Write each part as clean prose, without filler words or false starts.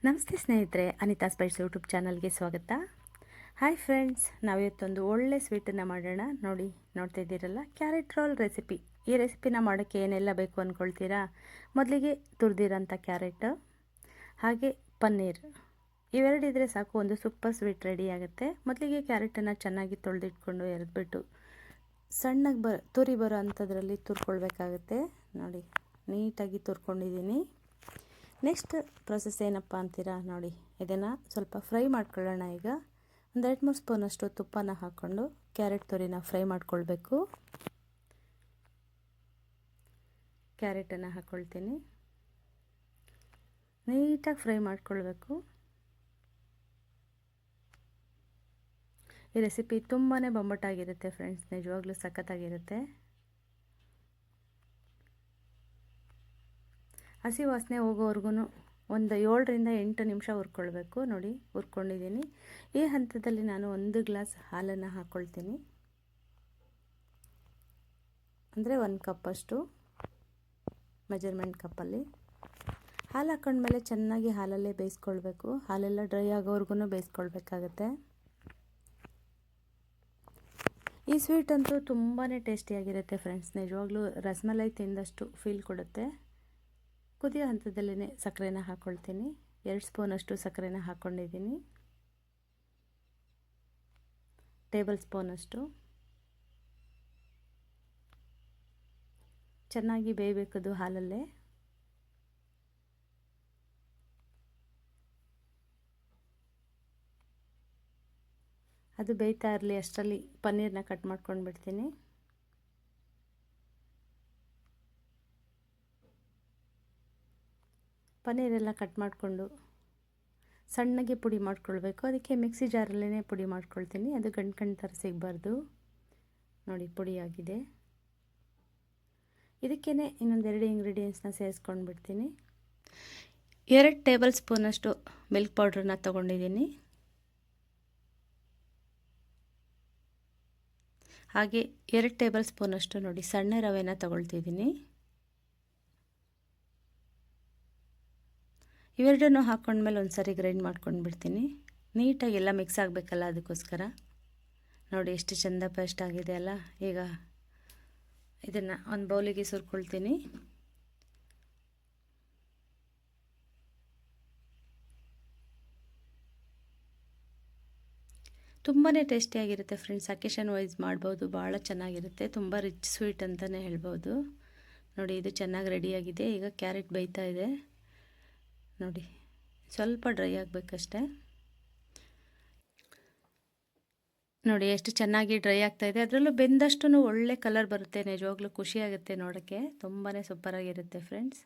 ನಮಸ್ತೆ ಸ್ನೇಹಿತರೆ, Anita Spice YouTube ಚಾನಲ್ಗೆ ಸ್ವಾಗತ. ಹಾಯ್ ಫ್ರೆಂಡ್ಸ್, ನಾವಿವತ್ತೊಂದು ಒಳ್ಳೆ ಸ್ವೀಟನ್ನು ಮಾಡೋಣ. ನೋಡ್ತಾ ಇದ್ದೀರಲ್ಲ, ಕ್ಯಾರೆಟ್ ರೋಲ್ ರೆಸಿಪಿ. ಈ ರೆಸಿಪಿನ ಮಾಡೋಕ್ಕೆ ಏನೆಲ್ಲ ಬೇಕು ಅಂದ್ಕೊಳ್ತೀರಾ? ಮೊದಲಿಗೆ ತುರಿದಿರೋಂಥ ಕ್ಯಾರೆಟ್, ಹಾಗೆ ಪನ್ನೀರ್, ಇವೆರಡಿದ್ರೆ ಸಾಕು, ಒಂದು ಸೂಪರ್ ಸ್ವೀಟ್ ರೆಡಿ ಆಗುತ್ತೆ. ಮೊದಲಿಗೆ ಕ್ಯಾರೆಟನ್ನು ಚೆನ್ನಾಗಿ ತೊಳೆದಿಟ್ಕೊಂಡು ಎರೆದ್ಬಿಟ್ಟು ಸಣ್ಣಗೆ ತುರಿ ಬರೋ ಅಂಥದ್ರಲ್ಲಿ ತುರ್ಕೊಳ್ಬೇಕಾಗುತ್ತೆ. ನೋಡಿ, ನೀಟಾಗಿ ತುರ್ಕೊಂಡಿದ್ದೀನಿ. ನೆಕ್ಸ್ಟ್ ಪ್ರೊಸೆಸ್ ಏನಪ್ಪ ಅಂತೀರಾ? ನೋಡಿ, ಇದನ್ನು ಸ್ವಲ್ಪ ಫ್ರೈ ಮಾಡ್ಕೊಳ್ಳೋಣ. ಈಗ ಒಂದು 2-3 ಸ್ಪೂನಷ್ಟು ತುಪ್ಪನ ಹಾಕ್ಕೊಂಡು ಕ್ಯಾರೆಟ್ ತುರಿನ ಫ್ರೈ ಮಾಡ್ಕೊಳ್ಬೇಕು. ಕ್ಯಾರೆಟನ್ನು ಹಾಕ್ಕೊಳ್ತೀನಿ, ನೀಟಾಗಿ ಫ್ರೈ ಮಾಡ್ಕೊಳ್ಬೇಕು. ಈ ರೆಸಿಪಿ ತುಂಬಾ ಬೊಂಬಟಾಗಿರುತ್ತೆ ಫ್ರೆಂಡ್ಸ್, ನಿಜವಾಗ್ಲೂ ಸಖತ್ತಾಗಿರುತ್ತೆ. ಹಸಿ ವಾಸನೆ ಹೋಗೋವರೆಗೂ ಒಂದು 7ರಿಂದ 8 ನಿಮಿಷ ಹುರ್ಕೊಳ್ಬೇಕು. ನೋಡಿ, ಹುರ್ಕೊಂಡಿದ್ದೀನಿ. ಈ ಹಂತದಲ್ಲಿ ನಾನು 1 ಗ್ಲಾಸ್ ಹಾಲನ್ನು ಹಾಕ್ಕೊಳ್ತೀನಿ, ಅಂದರೆ 1 ಕಪ್ಪಷ್ಟು ಮೆಜರ್ಮೆಂಟ್ ಕಪ್ಪಲ್ಲಿ. ಹಾಲು ಹಾಕ್ಕೊಂಡ್ಮೇಲೆ ಚೆನ್ನಾಗಿ ಹಾಲಲ್ಲೇ ಬೇಯಿಸ್ಕೊಳ್ಬೇಕು. ಹಾಲೆಲ್ಲ ಡ್ರೈ ಆಗೋವರೆಗೂ ಬೇಯಿಸ್ಕೊಳ್ಬೇಕಾಗತ್ತೆ. ಈ ಸ್ವೀಟ್ ಅಂತೂ ತುಂಬಾ ಟೇಸ್ಟಿಯಾಗಿರುತ್ತೆ ಫ್ರೆಂಡ್ಸ್, ನಿಜವಾಗ್ಲೂ ರಸಮಲೈ ತಿಂದಷ್ಟು ಫೀಲ್ ಕೊಡುತ್ತೆ. ಕುದಿಯೋ ಹಂತದಲ್ಲೇ ಸಕ್ಕರೆನ ಹಾಕ್ಕೊಳ್ತೀನಿ. 2 ಸ್ಪೂನಷ್ಟು ಸಕ್ಕರೆನ ಹಾಕ್ಕೊಂಡಿದ್ದೀನಿ. ಟೇಬಲ್ ಸ್ಪೂನಷ್ಟು. ಚೆನ್ನಾಗಿ ಬೇಯಬೇಕದು ಹಾಲಲ್ಲೇ. ಅದು ಬೇಯ್ತಾ ಇರಲಿ ಅಷ್ಟರಲ್ಲಿ ಪನ್ನೀರನ್ನ ಕಟ್ ಮಾಡ್ಕೊಂಡು ಬಿಡ್ತೀನಿ. ಪನ್ನೀರೆಲ್ಲ ಕಟ್ ಮಾಡಿಕೊಂಡು ಸಣ್ಣಗೆ ಪುಡಿ ಮಾಡ್ಕೊಳ್ಬೇಕು. ಅದಕ್ಕೆ ಮಿಕ್ಸಿ ಜಾರಲ್ಲೇ ಪುಡಿ ಮಾಡ್ಕೊಳ್ತೀನಿ, ಅದು ಗಂಟು ಥರ ಸಿಗಬಾರ್ದು. ನೋಡಿ, ಪುಡಿ ಆಗಿದೆ. ಇದಕ್ಕೇ ಇನ್ನೊಂದು 2 ಇಂಗ್ರೀಡಿಯೆಂಟ್ಸ್ನ ಸೇರಿಸ್ಕೊಂಡು ಬಿಡ್ತೀನಿ. 2 ಟೇಬಲ್ ಸ್ಪೂನಷ್ಟು ಮಿಲ್ಕ್ ಪೌಡ್ರನ್ನ ತೊಗೊಂಡಿದ್ದೀನಿ. ಹಾಗೆ 2 ಟೇಬಲ್ ಸ್ಪೂನಷ್ಟು ನೋಡಿ ಸಣ್ಣ ರವೆನ ತೊಗೊಳ್ತಿದ್ದೀನಿ. ಇವೆರಡನ್ನು ಹಾಕ್ಕೊಂಡ್ಮೇಲೆ ಒಂದು ಸರಿ ಗ್ರೈಂಡ್ ಮಾಡ್ಕೊಂಡು ಬಿಡ್ತೀನಿ. ನೀಟಾಗಿ ಎಲ್ಲ ಮಿಕ್ಸ್ ಆಗಬೇಕಲ್ಲ, ಅದಕ್ಕೋಸ್ಕರ. ನೋಡಿ, ಎಷ್ಟು ಚೆಂದ ಪೇಸ್ಟ್ ಆಗಿದೆ ಅಲ್ಲ. ಈಗ ಇದನ್ನು ಒಂದು ಬೌಲಿಗೆ ಸುರ್ಕೊಳ್ತೀನಿ. ತುಂಬಾ ಟೇಸ್ಟಿಯಾಗಿರುತ್ತೆ ಫ್ರೆಂಡ್ಸ್, ಅಕೇಶನ್ ವೈಸ್ ಮಾಡ್ಬೋದು, ಭಾಳ ಚೆನ್ನಾಗಿರುತ್ತೆ. ತುಂಬ ರಿಚ್ ಸ್ವೀಟ್ ಅಂತಲೇ ಹೇಳ್ಬೋದು. ನೋಡಿ, ಇದು ಚೆನ್ನಾಗಿ ರೆಡಿಯಾಗಿದೆ. ಈಗ ಕ್ಯಾರೆಟ್ ಬೇಯ್ತಾ ಇದೆ. ನೋಡಿ, ಸ್ವಲ್ಪ ಡ್ರೈ ಆಗಬೇಕಷ್ಟೆ. ನೋಡಿ, ಎಷ್ಟು ಚೆನ್ನಾಗಿ ಡ್ರೈ ಆಗ್ತಾಯಿದೆ. ಅದರಲ್ಲೂ ಬೆಂದಷ್ಟು ಒಳ್ಳೆ ಕಲರ್ ಬರುತ್ತೆ. ನಿಜವಾಗ್ಲೂ ಖುಷಿಯಾಗುತ್ತೆ ನೋಡೋಕ್ಕೆ, ತುಂಬಾ ಸೂಪರಾಗಿರುತ್ತೆ ಫ್ರೆಂಡ್ಸ್.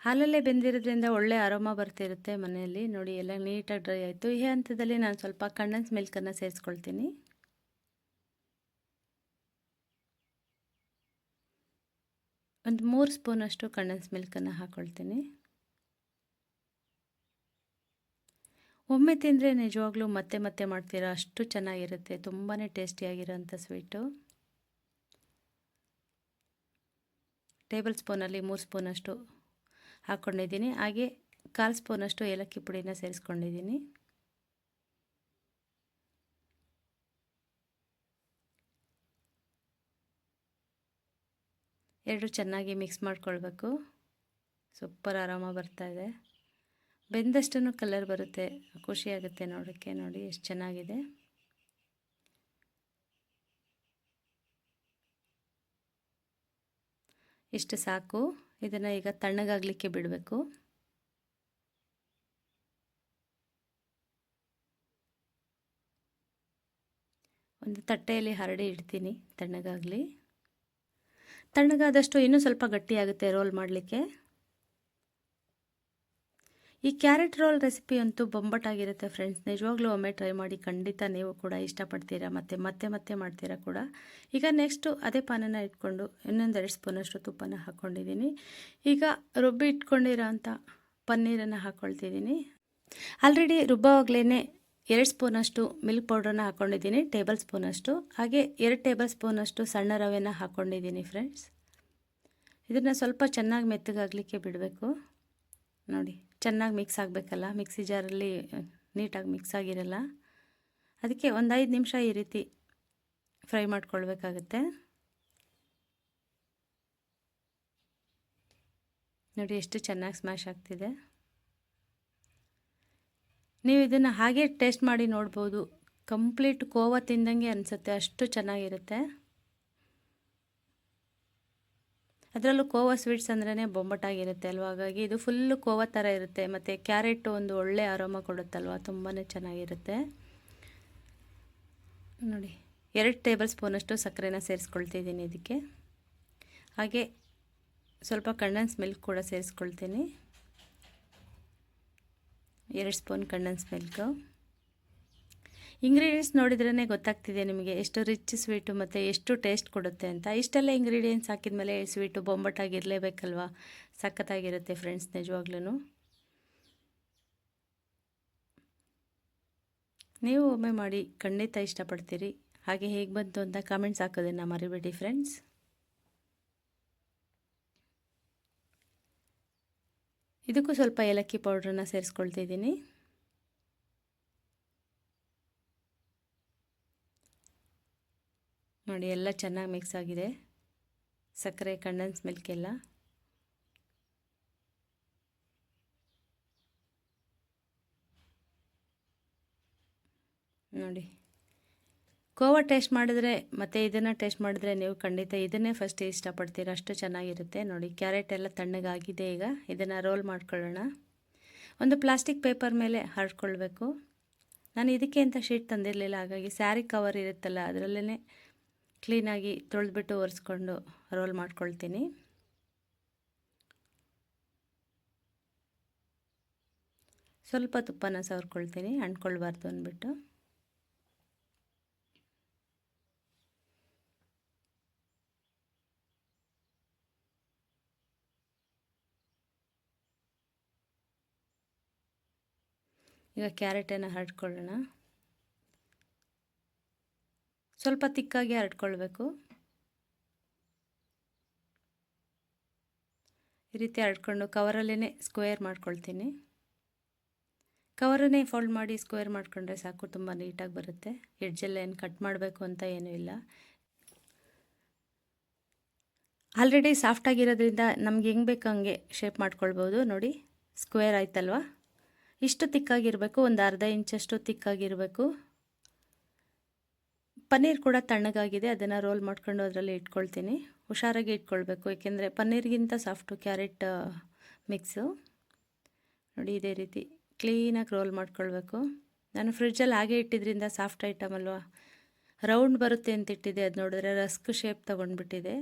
ಹಾಲಲ್ಲೇ ಬೆಂದಿರೋದ್ರಿಂದ ಒಳ್ಳೆ ಅರೋಮಾ ಬರ್ತಿರುತ್ತೆ ಮನೆಯಲ್ಲಿ. ನೋಡಿ, ಎಲ್ಲ ನೀಟಾಗಿ ಡ್ರೈ ಆಯಿತು. ಈ ಹಂತದಲ್ಲಿ ನಾನು ಸ್ವಲ್ಪ ಕಂಡೆನ್ಸ್ ಮಿಲ್ಕನ್ನು ಸೇರಿಸ್ಕೊಳ್ತೀನಿ. ಒಂದು 3 ಸ್ಪೂನಷ್ಟು ಕಂಡೆನ್ಸ್ ಮಿಲ್ಕನ್ನು ಹಾಕ್ಕೊಳ್ತೀನಿ. ಒಮ್ಮೆ ತಿಂದರೆ ನಿಜವಾಗ್ಲೂ ಮತ್ತೆ ಮತ್ತೆ ಮಾಡ್ತೀರಾ, ಅಷ್ಟು ಚೆನ್ನಾಗಿರುತ್ತೆ. ತುಂಬಾ ಟೇಸ್ಟಿಯಾಗಿರೋಂಥ ಸ್ವೀಟು. ಟೇಬಲ್ ಸ್ಪೂನಲ್ಲಿ 3 ಸ್ಪೂನಷ್ಟು ಹಾಕ್ಕೊಂಡಿದ್ದೀನಿ. ಹಾಗೆ 1/4 ಸ್ಪೂನಷ್ಟು ಏಲಕ್ಕಿ ಪುಡಿನ ಸೇರಿಸ್ಕೊಂಡಿದ್ದೀನಿ. ಎರಡು ಚೆನ್ನಾಗಿ ಮಿಕ್ಸ್ ಮಾಡ್ಕೊಳ್ಬೇಕು. ಸೂಪರ್ ಆರಾಮ ಬರ್ತಾಯಿದೆ. ಬೆಂದಷ್ಟು ಕಲರ್ ಬರುತ್ತೆ, ಖುಷಿಯಾಗುತ್ತೆ ನೋಡೋಕ್ಕೆ. ನೋಡಿ, ಎಷ್ಟು ಚೆನ್ನಾಗಿದೆ. ಇಷ್ಟು ಸಾಕು. ಇದನ್ನು ಈಗ ತಣ್ಣಗಾಗಲಿಕ್ಕೆ ಬಿಡಬೇಕು. ಒಂದು ತಟ್ಟೆಯಲ್ಲಿ ಹರಡಿ ಇಡ್ತೀನಿ, ತಣ್ಣಗಾಗಲಿ. ತಣ್ಣಗಾದಷ್ಟು ಇನ್ನೂ ಸ್ವಲ್ಪ ಗಟ್ಟಿಯಾಗುತ್ತೆ ರೋಲ್ ಮಾಡಲಿಕ್ಕೆ. ಈ ಕ್ಯಾರೆಟ್ ರೋಲ್ ರೆಸಿಪಿ ಅಂತೂ ಬೊಂಬಟಾಗಿರುತ್ತೆ ಫ್ರೆಂಡ್ಸ್, ನಿಜವಾಗ್ಲೂ ಒಮ್ಮೆ ಟ್ರೈ ಮಾಡಿ, ಖಂಡಿತ ನೀವು ಕೂಡ ಇಷ್ಟಪಡ್ತೀರಾ, ಮತ್ತೆ ಮತ್ತೆ ಮಾಡ್ತೀರಾ ಕೂಡ. ಈಗ ನೆಕ್ಸ್ಟು ಅದೇ ಪಾನನ್ನು ಇಟ್ಕೊಂಡು ಇನ್ನೊಂದು 2 ಸ್ಪೂನಷ್ಟು ತುಪ್ಪನ ಹಾಕ್ಕೊಂಡಿದ್ದೀನಿ. ಈಗ ರುಬ್ಬಿ ಇಟ್ಕೊಂಡಿರೋ ಅಂಥ ಪನ್ನೀರನ್ನು ಹಾಕ್ಕೊಳ್ತಿದ್ದೀನಿ. ಆಲ್ರೆಡಿ ರುಬ್ಬವಾಗಲೇ 2 ಸ್ಪೂನಷ್ಟು ಮಿಲ್ಕ್ ಪೌಡ್ರನ್ನ ಹಾಕ್ಕೊಂಡಿದ್ದೀನಿ, ಟೇಬಲ್ ಸ್ಪೂನಷ್ಟು. ಹಾಗೆ 2 ಟೇಬಲ್ ಸ್ಪೂನಷ್ಟು ಸಣ್ಣ ರವೆನ ಹಾಕ್ಕೊಂಡಿದ್ದೀನಿ ಫ್ರೆಂಡ್ಸ್. ಇದನ್ನು ಸ್ವಲ್ಪ ಚೆನ್ನಾಗಿ ಮೆತ್ತಗಾಗಲಿಕ್ಕೆ ಬಿಡಬೇಕು. ನೋಡಿ, ಚೆನ್ನಾಗಿ ಮಿಕ್ಸ್ ಆಗಬೇಕಲ್ಲ, ಮಿಕ್ಸಿ ಜಾರಲ್ಲಿ ನೀಟಾಗಿ ಮಿಕ್ಸ್ ಆಗಿರಲ್ಲ. ಅದಕ್ಕೆ ಒಂದು 5 ನಿಮಿಷ ಈ ರೀತಿ ಫ್ರೈ ಮಾಡ್ಕೊಳ್ಬೇಕಾಗತ್ತೆ. ನೋಡಿ ಎಷ್ಟು ಚೆನ್ನಾಗಿ ಸ್ಮ್ಯಾಶ್ ಆಗ್ತಿದೆ. ನೀವು ಇದನ್ನು ಹಾಗೆ ಟೇಸ್ಟ್ ಮಾಡಿ ನೋಡ್ಬೋದು. ಕಂಪ್ಲೀಟ್ ಕೋವಾ ತಿಂದಂಗೆ ಅನಿಸುತ್ತೆ, ಅಷ್ಟು ಚೆನ್ನಾಗಿರುತ್ತೆ. ಅದರಲ್ಲೂ ಕೋವಾ ಸ್ವೀಟ್ಸ್ ಅಂದ್ರೇ ಬೊಂಬಟಾಗಿರುತ್ತೆ ಅಲ್ವ, ಹಾಗಾಗಿ ಇದು ಫುಲ್ಲು ಕೋವಾ ಥರ ಇರುತ್ತೆ. ಮತ್ತು ಕ್ಯಾರೆಟು ಒಂದು ಒಳ್ಳೆ ಆರೋಮ ಕೊಡುತ್ತಲ್ವ, ತುಂಬಾ ಚೆನ್ನಾಗಿರುತ್ತೆ. ನೋಡಿ, 2 ಟೇಬಲ್ ಸ್ಪೂನಷ್ಟು ಸಕ್ಕರೆನ ಸೇರಿಸ್ಕೊಳ್ತಿದ್ದೀನಿ ಇದಕ್ಕೆ. ಹಾಗೆ ಸ್ವಲ್ಪ ಕಂಡೆನ್ಸ್ ಮಿಲ್ಕ್ ಕೂಡ ಸೇರಿಸ್ಕೊಳ್ತೀನಿ, 2 ಸ್ಪೂನ್ ಕಂಡೆನ್ಸ್ ಮಿಲ್ಕು. ಇಂಗ್ರೀಡಿಯೆಂಟ್ಸ್ ನೋಡಿದ್ರೇ ಗೊತ್ತಾಗ್ತಿದೆ ನಿಮಗೆ ಎಷ್ಟು ರಿಚ್ ಸ್ವೀಟು ಮತ್ತು ಎಷ್ಟು ಟೇಸ್ಟ್ ಕೊಡುತ್ತೆ ಅಂತ. ಇಷ್ಟೆಲ್ಲ ಇಂಗ್ರೀಡಿಯೆಂಟ್ಸ್ ಹಾಕಿದ್ಮೇಲೆ ಸ್ವೀಟು ಬೊಂಬಟಾಗಿರಲೇಬೇಕಲ್ವ, ಸಖತ್ತಾಗಿರುತ್ತೆ ಫ್ರೆಂಡ್ಸ್ ನಿಜವಾಗ್ಲೂ. ನೀವು ಒಮ್ಮೆ ಮಾಡಿ ಖಂಡಿತ ಇಷ್ಟಪಡ್ತೀರಿ. ಹಾಗೆ ಹೇಗೆ ಬಂತು ಅಂತ ಕಾಮೆಂಟ್ಸ್ ಹಾಕೋದನ್ನು ಮರಿಬೇಡಿ ಫ್ರೆಂಡ್ಸ್. ಇದಕ್ಕೂ ಸ್ವಲ್ಪ ಏಲಕ್ಕಿ ಪೌಡ್ರನ್ನ ಸೇರಿಸ್ಕೊಳ್ತಿದ್ದೀನಿ. ನೋಡಿ, ಎಲ್ಲ ಚೆನ್ನಾಗಿ ಮಿಕ್ಸ್ ಆಗಿದೆ, ಸಕ್ಕರೆ ಕಂಡೆನ್ಸ್ ಮಿಲ್ಕ್ ಎಲ್ಲ. ನೋಡಿ, ಕೋವಾ ಟೇಸ್ಟ್ ಮಾಡಿದ್ರೆ ಮತ್ತು ಇದನ್ನು ಟೇಸ್ಟ್ ಮಾಡಿದ್ರೆ ನೀವು ಖಂಡಿತ ಇದನ್ನೇ ಫಸ್ಟ್ ಇಷ್ಟಪಡ್ತೀರ, ಅಷ್ಟು ಚೆನ್ನಾಗಿರುತ್ತೆ. ನೋಡಿ, ಕ್ಯಾರೆಟ್ ಎಲ್ಲ ತಣ್ಣಗಾಗಿದೆ. ಈಗ ಇದನ್ನು ರೋಲ್ ಮಾಡ್ಕೊಳ್ಳೋಣ. ಒಂದು ಪ್ಲಾಸ್ಟಿಕ್ ಪೇಪರ್ ಮೇಲೆ ಹರಡ್ಕೊಳ್ಬೇಕು. ನಾನು ಇದಕ್ಕೆ ಅಂತ ಶೀಟ್ ತಂದಿರಲಿಲ್ಲ, ಹಾಗಾಗಿ ಸ್ಯಾರಿ ಕವರ್ ಇರುತ್ತಲ್ಲ ಅದರಲ್ಲೇ ಕ್ಲೀನಾಗಿ ತೊಳೆದ್ಬಿಟ್ಟು ಒರೆಸ್ಕೊಂಡು ರೋಲ್ ಮಾಡ್ಕೊಳ್ತೀನಿ. ಸ್ವಲ್ಪ ತುಪ್ಪನ ಸವರ್ಕೊಳ್ತೀನಿ, ಅಂಟ್ಕೊಳ್ಬಾರ್ದು ಅಂದ್ಬಿಟ್ಟು. ಈಗ ಕ್ಯಾರೆಟನ್ನು ಹರಡ್ಕೊಳ್ಳೋಣ. ಸ್ವಲ್ಪ ತಿಕ್ಕಾಗಿ ಹರಡ್ಕೊಳ್ಬೇಕು. ಈ ರೀತಿ ಹರಡ್ಕೊಂಡು ಕವರಲ್ಲೇ ಸ್ಕ್ವೇರ್ ಮಾಡ್ಕೊಳ್ತೀನಿ. ಕವರನ್ನೇ ಫೋಲ್ಡ್ ಮಾಡಿ ಸ್ಕ್ವೇರ್ ಮಾಡಿಕೊಂಡ್ರೆ ಸಾಕು, ತುಂಬ ನೀಟಾಗಿ ಬರುತ್ತೆ. ಎಡ್ಜೆಲ್ಲ ಏನು ಕಟ್ ಮಾಡಬೇಕು ಅಂತ ಏನೂ ಇಲ್ಲ. ಆಲ್ರೆಡಿ ಸಾಫ್ಟಾಗಿರೋದ್ರಿಂದ ನಮ್ಗೆ ಹೆಂಗೆ ಬೇಕು ಹಂಗೆ ಶೇಪ್ ಮಾಡ್ಕೊಳ್ಬೋದು. ನೋಡಿ, ಸ್ಕ್ವೇರ್ ಆಯ್ತಲ್ವ. ಇಷ್ಟು ತಿಕ್ಕಾಗಿರಬೇಕು, ಒಂದು ಅರ್ಧ ಇಂಚಷ್ಟು ತಿಕ್ಕಾಗಿರಬೇಕು. ಪನ್ನೀರ್ ಕೂಡ ತಣ್ಣಗಾಗಿದೆ, ಅದನ್ನು ರೋಲ್ ಮಾಡ್ಕೊಂಡು ಅದರಲ್ಲಿ ಇಟ್ಕೊಳ್ತೀನಿ. ಹುಷಾರಾಗಿ ಇಟ್ಕೊಳ್ಬೇಕು, ಏಕೆಂದರೆ ಪನ್ನೀರ್ಗಿಂತ ಸಾಫ್ಟು ಕ್ಯಾರೆಟ್ ಮಿಕ್ಸು. ನೋಡಿ, ಇದೇ ರೀತಿ ಕ್ಲೀನಾಗಿ ರೋಲ್ ಮಾಡ್ಕೊಳ್ಬೇಕು. ನಾನು ಫ್ರಿಡ್ಜಲ್ಲಿ ಹಾಗೆ ಇಟ್ಟಿದ್ರಿಂದ ಸಾಫ್ಟ್ ಐಟಮ್ ಅಲ್ವಾ, ರೌಂಡ್ ಬರುತ್ತೆ ಅಂತ ಇಟ್ಟಿದ್ದೆ, ಅದು ನೋಡಿದ್ರೆ ರಸ್ಕ್ ಶೇಪ್ ತೊಗೊಂಡ್ಬಿಟ್ಟಿದೆ.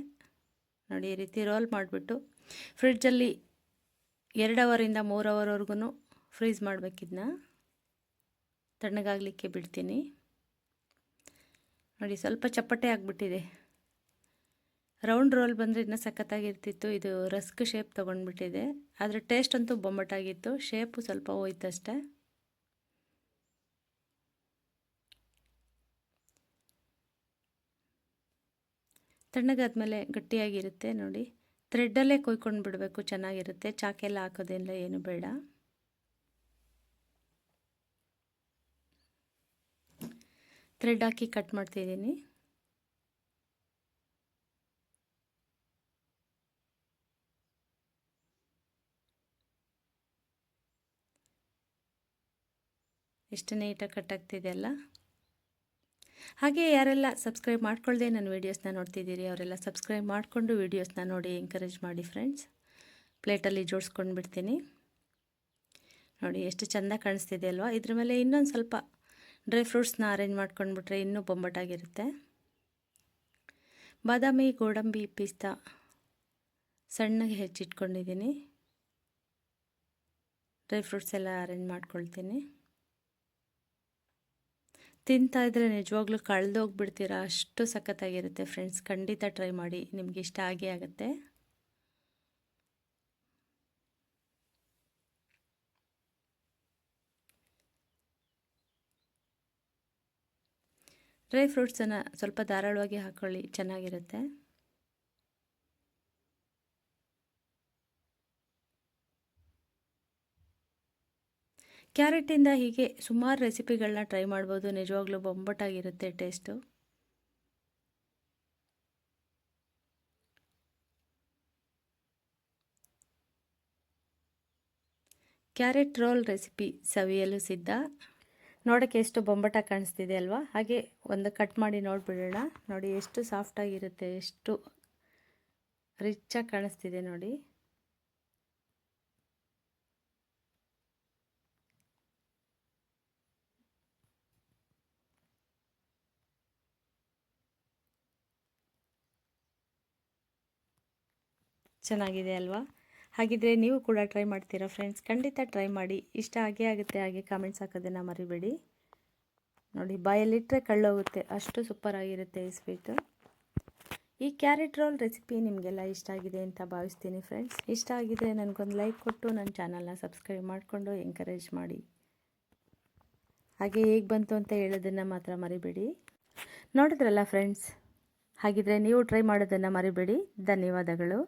ನೋಡಿ, ಈ ರೀತಿ ರೋಲ್ ಮಾಡಿಬಿಟ್ಟು ಫ್ರಿಡ್ಜಲ್ಲಿ 2 ಅವರಿಂದ 3 ಅವರ್ವರೆಗೂ ಫ್ರೀಸ್ ಮಾಡಬೇಕಿದ್ನ, ತಣ್ಣಗಾಗಲಿಕ್ಕೆ ಬಿಡ್ತೀನಿ. ನೋಡಿ, ಸ್ವಲ್ಪ ಚಪ್ಪಟೆ ಆಗಿಬಿಟ್ಟಿದೆ. ರೌಂಡ್ ರೋಲ್ ಬಂದರೆ ಇನ್ನೂ ಸಖತ್ತಾಗಿರ್ತಿತ್ತು. ಇದು ರಸ್ಕ್ ಶೇಪ್ ತೊಗೊಂಡ್ಬಿಟ್ಟಿದೆ, ಆದರೆ ಟೇಸ್ಟ್ ಅಂತೂ ಬೊಂಬಟಾಗಿತ್ತು. ಶೇಪು ಸ್ವಲ್ಪ ಹೋಯ್ತಷ್ಟೆ. ತಣ್ಣಗಾದ್ಮೇಲೆ ಗಟ್ಟಿಯಾಗಿರುತ್ತೆ. ನೋಡಿ, ಥ್ರೆಡ್ಡಲ್ಲೇ ಕೊಯ್ಕೊಂಡು ಬಿಡಬೇಕು, ಚೆನ್ನಾಗಿರುತ್ತೆ. ಚಾಕೆಲ್ಲ ಹಾಕೋದಿಲ್ಲ, ಏನು ಬೇಡ. ಥ್ರೆಡ್ ಹಾಕಿ ಕಟ್ ಮಾಡ್ತಿದ್ದೀನಿ. ಎಷ್ಟು ನೀಟಾಗಿ ಕಟ್ ಆಗ್ತಿದೆ ಅಲ್ಲ. ಹಾಗೆ ಯಾರೆಲ್ಲ ಸಬ್ಸ್ಕ್ರೈಬ್ ಮಾಡ್ಕೊಳ್ಳದೆ ನನ್ನ ವೀಡಿಯೋಸ್ನ ನೋಡ್ತಿದ್ದೀರಿ ಅವರೆಲ್ಲ ಸಬ್ಸ್ಕ್ರೈಬ್ ಮಾಡಿಕೊಂಡು ವೀಡಿಯೋಸ್ನ ನೋಡಿ ಎಂಕರೇಜ್ ಮಾಡಿ ಫ್ರೆಂಡ್ಸ್. ಪ್ಲೇಟಲ್ಲಿ ಜೋಡಿಸ್ಕೊಂಡು ಬಿಡ್ತೀನಿ. ನೋಡಿ, ಎಷ್ಟು ಚೆಂದ ಕಾಣಿಸ್ತಿದೆ ಅಲ್ವಾ. ಇದ್ರ ಮೇಲೆ ಇನ್ನೊಂದು ಸ್ವಲ್ಪ ಡ್ರೈ ಫ್ರೂಟ್ಸ್ನ ಅರೇಂಜ್ ಮಾಡ್ಕೊಂಡ್ಬಿಟ್ರೆ ಇನ್ನೂ ಬೊಂಬಟಾಗಿರುತ್ತೆ. ಬಾದಾಮಿ, ಗೋಡಂಬಿ, ಪಿಸ್ತಾ ಸಣ್ಣಗೆ ಹೆಚ್ಚಿಟ್ಕೊಂಡಿದ್ದೀನಿ. ಡ್ರೈ ಫ್ರೂಟ್ಸ್ ಎಲ್ಲ ಅರೇಂಜ್ ಮಾಡ್ಕೊಳ್ತೀನಿ. ತಿಂತಾಯಿದ್ರೆ ನಿಜವಾಗ್ಲೂ ಕಳೆದೋಗ್ಬಿಡ್ತೀರಾ, ಅಷ್ಟು ಸಖತ್ತಾಗಿರುತ್ತೆ ಫ್ರೆಂಡ್ಸ್. ಖಂಡಿತ ಟ್ರೈ ಮಾಡಿ, ನಿಮ್ಗೆ ಇಷ್ಟ ಆಗೇ ಆಗುತ್ತೆ. ಡ್ರೈ ಫ್ರೂಟ್ಸನ್ನು ಸ್ವಲ್ಪ ಧಾರಾಳವಾಗಿ ಹಾಕ್ಕೊಳ್ಳಿ, ಚೆನ್ನಾಗಿರುತ್ತೆ. ಕ್ಯಾರೆಟಿಂದ ಹೀಗೆ ಸುಮಾರು ರೆಸಿಪಿಗಳನ್ನ ಟ್ರೈ ಮಾಡ್ಬೋದು. ನಿಜವಾಗ್ಲೂ ಬೊಂಬಟಾಗಿರುತ್ತೆ ಟೇಸ್ಟು. ಕ್ಯಾರೆಟ್ ರೋಲ್ ರೆಸಿಪಿ ಸವಿಯಲು ಸಿದ್ಧ. ನೋಡೋಕ್ಕೆ ಎಷ್ಟು ಬೊಂಬಟಾಗಿ ಕಾಣಿಸ್ತಿದೆ ಅಲ್ವಾ? ಹಾಗೆ ಒಂದು ಕಟ್ ಮಾಡಿ ನೋಡಿಬಿಡೋಣ. ನೋಡಿ ಎಷ್ಟು ಸಾಫ್ಟಾಗಿರುತ್ತೆ, ಎಷ್ಟು ರಿಚಾಗಿ ಕಾಣಿಸ್ತಿದೆ ನೋಡಿ. ಚೆನ್ನಾಗಿದೆ ಅಲ್ವಾ? ಹಾಗಿದ್ರೆ ನೀವು ಕೂಡ ಟ್ರೈ ಮಾಡ್ತೀರಾ ಫ್ರೆಂಡ್ಸ್? ಖಂಡಿತ ಟ್ರೈ ಮಾಡಿ. ಇಷ್ಟ ಆಗೇ ಆಗುತ್ತೆ. ಹಾಗೆ ಕಾಮೆಂಟ್ಸ್ ಹಾಕೋದನ್ನು ಮರಿಬೇಡಿ. ನೋಡಿ ಬಾಯಲ್ಲಿಟ್ಟರೆ ಕಳ್ಳೋಗುತ್ತೆ, ಅಷ್ಟು ಸೂಪರಾಗಿರುತ್ತೆ ಈ ಸ್ವೀಟು. ಈ ಕ್ಯಾರೆಟ್ ರೋಲ್ ರೆಸಿಪಿ ನಿಮಗೆಲ್ಲ ಇಷ್ಟ ಆಗಿದೆ ಅಂತ ಭಾವಿಸ್ತೀನಿ ಫ್ರೆಂಡ್ಸ್. ಇಷ್ಟ ಆಗಿದ್ರೆ ನನಗೊಂದು ಲೈಕ್ ಕೊಟ್ಟು ನನ್ನ ಚಾನಲ್ನ ಸಬ್ಸ್ಕ್ರೈಬ್ ಮಾಡಿಕೊಂಡು ಎಂಕರೇಜ್ ಮಾಡಿ. ಹಾಗೆ ಹೇಗೆ ಬಂತು ಅಂತ ಹೇಳೋದನ್ನು ಮಾತ್ರ ಮರಿಬೇಡಿ. ನೋಡಿದ್ರಲ್ಲ ಫ್ರೆಂಡ್ಸ್? ಹಾಗಿದ್ರೆ ನೀವು ಟ್ರೈ ಮಾಡೋದನ್ನು ಮರಿಬೇಡಿ. ಧನ್ಯವಾದಗಳು.